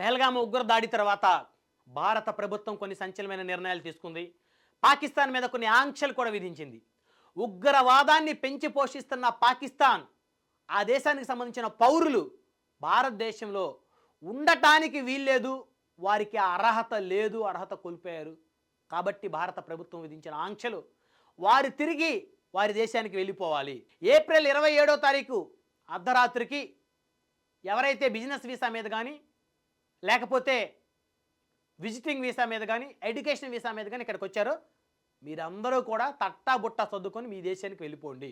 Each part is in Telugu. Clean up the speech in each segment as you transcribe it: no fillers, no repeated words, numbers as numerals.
పెహల్గాం ఉగ్ర దాడి తర్వాత భారత ప్రభుత్వం కొన్ని సంచలనమైన నిర్ణయాలు తీసుకుంది. పాకిస్తాన్ మీద కొన్ని ఆంక్షలు కూడా విధించింది. ఉగ్రవాదాన్ని పెంచి పోషిస్తున్న పాకిస్తాన్ ఆ దేశానికి సంబంధించిన పౌరులు భారతదేశంలో ఉండటానికి వీల్లేదు, వారికి అర్హత లేదు, అర్హత కోల్పోయారు. కాబట్టి భారత ప్రభుత్వం విధించిన ఆంక్షలు వారు తిరిగి వారి దేశానికి వెళ్ళిపోవాలి. ఏప్రిల్ 27వ తారీఖు అర్ధరాత్రికి ఎవరైతే బిజినెస్ వీసా మీద కానీ లేకపోతే విజిటింగ్ వీసా మీద కానీ ఎడ్యుకేషన్ వీసా మీద కానీ ఇక్కడికి వచ్చారో మీరందరూ కూడా తట్టా బుట్ట సర్దుకొని మీ దేశానికి వెళ్ళిపోండి.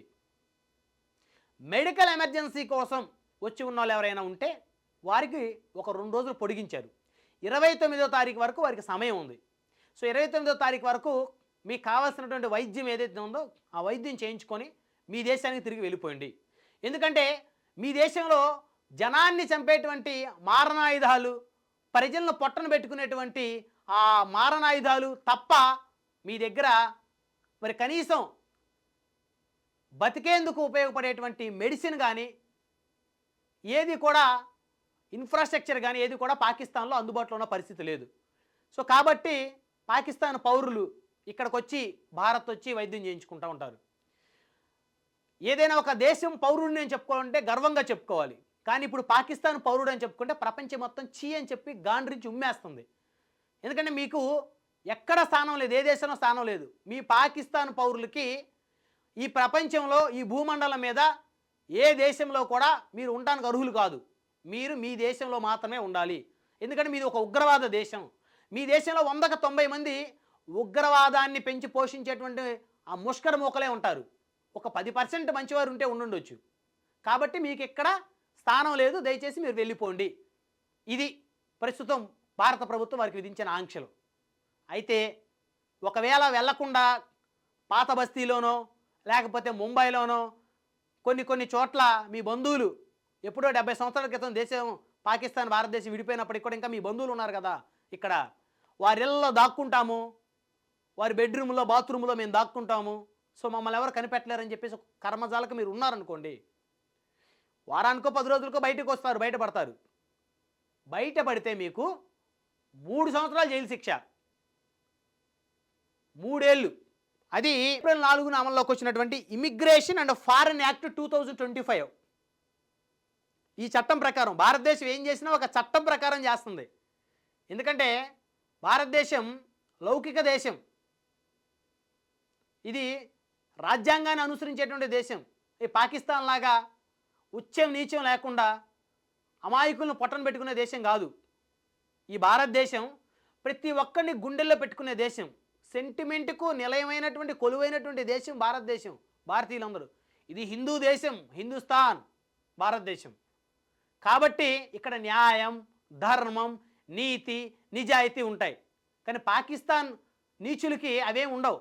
మెడికల్ ఎమర్జెన్సీ కోసం వచ్చి ఉన్న వాళ్ళు ఎవరైనా ఉంటే వారికి ఒక 2 రోజులు పొడిగించారు. 29వ తారీఖు వరకు వారికి సమయం ఉంది. సో 29వ తారీఖు వరకు మీకు కావాల్సినటువంటి వైద్యం ఏదైతే ఉందో ఆ వైద్యం చేయించుకొని మీ దేశానికి తిరిగి వెళ్ళిపోండి. ఎందుకంటే మీ దేశంలో జనాన్ని చంపేటువంటి మారణాయుధాలు, ప్రజలను పొట్టను పెట్టుకునేటువంటి ఆ మారణాయుధాలు తప్ప మీ దగ్గర మరి కనీసం బతికేందుకు ఉపయోగపడేటువంటి మెడిసిన్ కానీ ఏది కూడా ఇన్ఫ్రాస్ట్రక్చర్ కానీ ఏది కూడా పాకిస్తాన్లో అందుబాటులో ఉన్న పరిస్థితి లేదు. సో కాబట్టి పాకిస్తాన్ పౌరులు ఇక్కడికి వచ్చి భారత్ వచ్చి వైద్యం చేయించుకుంటూ ఉంటారు. ఏదైనా ఒక దేశం పౌరుడిని అని చెప్పుకోవాలంటే గర్వంగా చెప్పుకోవాలి. కానీ ఇప్పుడు పాకిస్తాన్ పౌరుడు అని చెప్పుకుంటే ప్రపంచం మొత్తం చీ అని చెప్పి గాండ్రించి ఉమ్మేస్తుంది. ఎందుకంటే మీకు ఎక్కడ స్థానం లేదు, ఏ దేశంలో స్థానం లేదు. మీ పాకిస్తాన్ పౌరులకి ఈ ప్రపంచంలో ఈ భూమండలం మీద ఏ దేశంలో కూడా మీరు ఉండడానికి అర్హులు కాదు. మీరు మీ దేశంలో మాత్రమే ఉండాలి. ఎందుకంటే మీది ఒక ఉగ్రవాద దేశం. మీ దేశంలో 100కి 90 మంది ఉగ్రవాదాన్ని పెంచి పోషించేటువంటి ఆ ముష్కర మూకలే ఉంటారు. ఒక 10% మంచివారు ఉంటే ఉండుండొచ్చు. కాబట్టి మీకు ఇక్కడ స్థానం లేదు, దయచేసి మీరు వెళ్ళిపోండి. ఇది ప్రస్తుతం భారత ప్రభుత్వం వారికి విధించిన ఆంక్షలు. అయితే ఒకవేళ వెళ్లకుండా పాత బస్తీలోనో లేకపోతే ముంబైలోనో కొన్ని చోట్ల మీ బంధువులు ఎప్పుడో 70 సంవత్సరాల క్రితం దేశం పాకిస్తాన్ భారతదేశం విడిపోయినప్పటికి కూడా ఇంకా మీ బంధువులు ఉన్నారు కదా ఇక్కడ, వారి ఇళ్ళలో దాక్కుంటాము, వారి బెడ్రూమ్లో బాత్రూంలో మేము దాక్కుంటాము, సో మమ్మల్ని ఎవరు కనిపెట్టలేరని చెప్పేసి ఒక కర్మజాలకు మీరు ఉన్నారనుకోండి, వారానికో 10 రోజులకో బయటకు వస్తారు, బయటపడతారు. బయటపడితే మీకు 3 సంవత్సరాలు జైలు శిక్ష, 3 ఏళ్ళు. అది ఏప్రిల్ 4న అమల్లోకి వచ్చినటువంటి ఇమిగ్రేషన్ అండ్ ఫారెన్ యాక్ట్ 2025. ఈ చట్టం ప్రకారం భారతదేశం ఏం చేసినా ఒక చట్టం ప్రకారం చేస్తుంది. ఎందుకంటే భారతదేశం లౌకిక దేశం, ఇది రాజ్యాంగాన్ని అనుసరించేటువంటి దేశం. ఈ పాకిస్తాన్ లాగా ఉచ్చం నీచం లేకుండా అమాయకులను పొట్టను పెట్టుకునే దేశం కాదు. ఈ భారతదేశం ప్రతి ఒక్కరిని గుండెల్లో పెట్టుకునే దేశం, సెంటిమెంట్కు నిలయమైనటువంటి కొలువైనటువంటి దేశం భారతదేశం. భారతీయులందరూ ఇది హిందూ దేశం, హిందుస్థాన్ భారతదేశం. కాబట్టి ఇక్కడ న్యాయం, ధర్మం, నీతి, నిజాయితీ ఉంటాయి. కానీ పాకిస్తాన్ నీచులకి అవేం ఉండవు.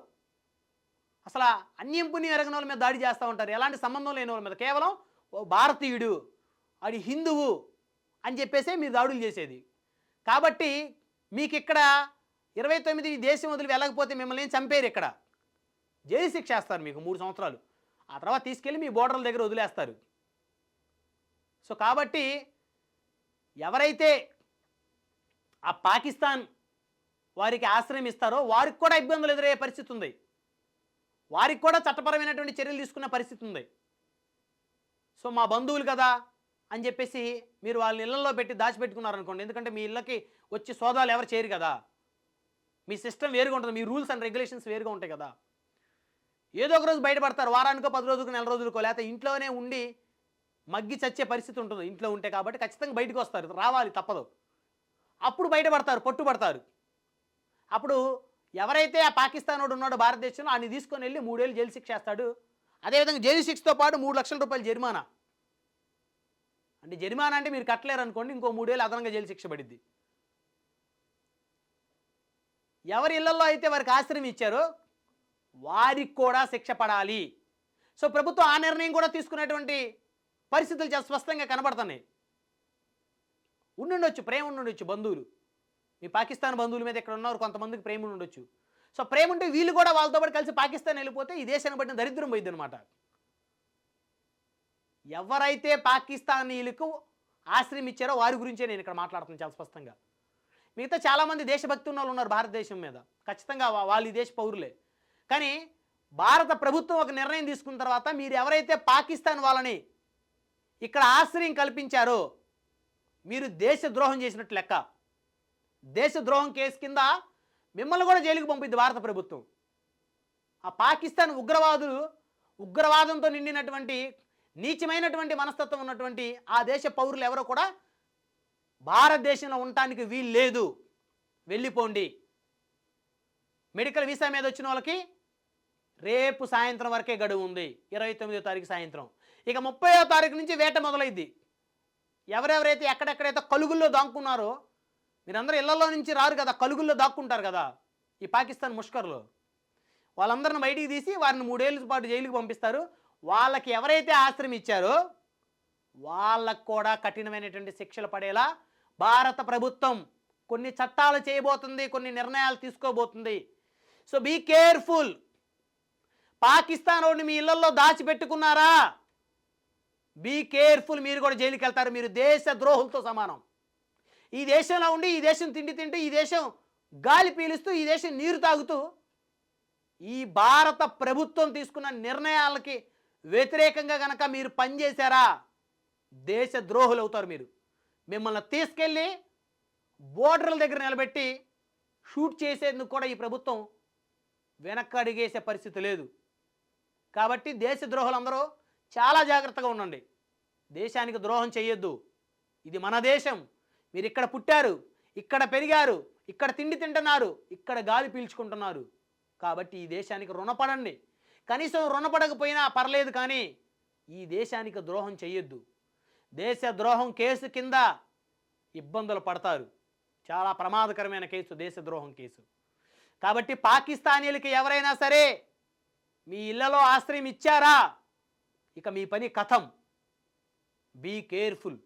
అసలు అన్యం పుణ్యం ఎరగని వాళ్ళ మీద దాడి చేస్తూ ఉంటారు, ఎలాంటి సంబంధం లేని వాళ్ళ మీద. కేవలం ఓ భారతీయుడు, అది హిందువు అని చెప్పేసే మీరు దాడులు చేసేది. కాబట్టి మీకు ఇక్కడ 29 దేశం వదిలి వెళ్ళకపోతే మిమ్మల్ని చంపేరు, ఇక్కడ జైలు శిక్ష వేస్తారు మీకు 3 సంవత్సరాలు. ఆ తర్వాత తీసుకెళ్ళి మీ బోర్డర్ల దగ్గర వదిలేస్తారు. సో కాబట్టి ఎవరైతే ఆ పాకిస్తాన్ వారికి ఆశ్రయం ఇస్తారో వారికి కూడా ఇబ్బందులు ఎదురయ్యే పరిస్థితి ఉంది, వారికి కూడా చట్టపరమైనటువంటి చర్యలు తీసుకునే పరిస్థితి ఉంది. సో మా బంధువులు కదా అని చెప్పేసి మీరు వాళ్ళని ఇళ్లలో పెట్టి దాచిపెట్టుకున్నారనుకోండి, ఎందుకంటే మీ ఇళ్ళకి వచ్చి సోదాలు ఎవరు చేయరు కదా, మీ సిస్టమ్ వేరుగా ఉంటుంది, మీ రూల్స్ అండ్ రెగ్యులేషన్స్ వేరుగా ఉంటాయి కదా. ఏదో ఒక రోజు బయటపడతారు, వారానికో 10 రోజులకో 4 రోజులకో, లేకపోతే ఇంట్లోనే ఉండి మగ్గి చచ్చే పరిస్థితి ఉంటుంది ఇంట్లో ఉంటే. కాబట్టి ఖచ్చితంగా బయటకు వస్తారు, రావాలి తప్పదు. అప్పుడు బయటపడతారు, పట్టుబడతారు. అప్పుడు ఎవరైతే ఆ పాకిస్తాన్ వాడు ఉన్నాడో భారతదేశంలో ఆయన తీసుకొని వెళ్ళి 3 ఏళ్ళు జైలు శిక్ష వేస్తాడు. అదేవిధంగా జైలు శిక్షతో పాటు 3 లక్షల రూపాయలు జరిమానా. అంటే జరిమానా అంటే మీరు కట్టలేరు అనుకోండి, ఇంకో 3 ఏళ్ళు అదనంగా జైలు శిక్ష పడిద్ది. ఎవరి ఇళ్లలో అయితే వారికి ఆశ్రయం ఇచ్చారో వారికి కూడా శిక్ష పడాలి. సో ప్రభుత్వం ఆ నిర్ణయం కూడా తీసుకునేటువంటి పరిస్థితులు చాలా స్పష్టంగా కనబడుతున్నాయి. ఉండుండొచ్చు, ప్రేమ ఉండుండొచ్చు బంధువులు, మీ పాకిస్తాన్ బంధువుల మీద ఇక్కడ ఉన్నారు కొంతమందికి ప్రేమ ఉండొచ్చు. సో ప్రేమ ఉంటే వీళ్ళు కూడా వాళ్ళతో పాటు కలిసి పాకిస్తాన్ వెళ్ళిపోతే ఈ దేశాన్ని బట్టిన దరిద్రం పోయింది అనమాట. ఎవరైతే పాకిస్తానీలకు ఆశ్రయం ఇచ్చారో వారి గురించే నేను ఇక్కడ మాట్లాడుతున్నాను చాలా స్పష్టంగా. మిగతా చాలామంది దేశభక్తి ఉన్న వాళ్ళు ఉన్నారు భారతదేశం మీద, ఖచ్చితంగా వాళ్ళు ఈ దేశ పౌరులే. కానీ భారత ప్రభుత్వం ఒక నిర్ణయం తీసుకున్న తర్వాత మీరు ఎవరైతే పాకిస్తాన్ వాళ్ళని ఇక్కడ ఆశ్రయం కల్పించారో మీరు దేశద్రోహం చేసినట్టు లెక్క. దేశద్రోహం కేసు కింద మిమ్మల్ని కూడా జైలుకు పంపిద్ది భారత ప్రభుత్వం. ఆ పాకిస్తాన్ ఉగ్రవాదంతో నిండినటువంటి నీచమైనటువంటి మనస్తత్వం ఉన్నటువంటి ఆ దేశ పౌరులు ఎవరో కూడా భారతదేశంలో ఉండటానికి వీలు లేదు, వెళ్ళిపోండి. మెడికల్ వీసా మీద వచ్చిన వాళ్ళకి రేపు సాయంత్రం వరకే గడువు ఉంది, 29వ తారీఖు సాయంత్రం. ఇక 30వ తారీఖు నుంచి వేట మొదలైద్ది. ఎవరెవరైతే ఎక్కడెక్కడైతే కలుగుల్లో దాక్కున్నారో, మీరందరూ ఇళ్లలో నుంచి రారు కదా, కలుగుల్లో దాక్కుంటారు కదా ఈ పాకిస్తాన్ ముష్కర్లు, వాళ్ళందరిని బయటికి తీసి వారిని 3 ఏళ్ళ పాటు జైలుకి పంపిస్తారు. వాళ్ళకి ఎవరైతే ఆశ్రయం ఇచ్చారో వాళ్ళకు కూడా కఠినమైనటువంటి శిక్షలు పడేలా భారత ప్రభుత్వం కొన్ని చట్టాలు చేయబోతుంది, కొన్ని నిర్ణయాలు తీసుకోబోతుంది. So be careful. పాకిస్తాన్ వాడిని మీ ఇళ్లలో దాచిపెట్టుకున్నారా, బీ కేర్ఫుల్, మీరు కూడా జైలుకి వెళ్తారు. మీరు దేశ ద్రోహులతో సమానం. ఈ దేశంలో ఉండి ఈ దేశం తిండి తింటూ, ఈ దేశం గాలి పీలుస్తూ, ఈ దేశం నీరు తాగుతూ ఈ భారత ప్రభుత్వం తీసుకున్న నిర్ణయాలకి వ్యతిరేకంగా గనక మీరు పనిచేశారా దేశ ద్రోహులు అవుతారు. మీరు మిమ్మల్ని తీసుకెళ్ళి బోర్డర్ల దగ్గర నిలబెట్టి షూట్ చేసేందుకు కూడా ఈ ప్రభుత్వం వెనక్కి అడిగేసే పరిస్థితి లేదు. కాబట్టి దేశ ద్రోహులందరూ చాలా జాగ్రత్తగా ఉండండి. దేశానికి ద్రోహం చేయొద్దు. ఇది మన దేశం. మీరు ఇక్కడ పుట్టారు, ఇక్కడ పెరిగారు, ఇక్కడ తిండి తింటున్నారు, ఇక్కడ గాలి పీల్చుకుంటున్నారు. కాబట్టి ఈ దేశానికి రుణపడండి. కనీసం రుణపడకపోయినా పర్లేదు, కానీ ఈ దేశానికి ద్రోహం చేయొద్దు. దేశ ద్రోహం కేసు కింద ఇబ్బందులు పడతారు. చాలా ప్రమాదకరమైన కేసు దేశద్రోహం కేసు. కాబట్టి పాకిస్తానీలకి ఎవరైనా సరే మీ ఇళ్లలో ఆశ్రయం ఇచ్చారా, ఇక మీ పని కథం. Be careful.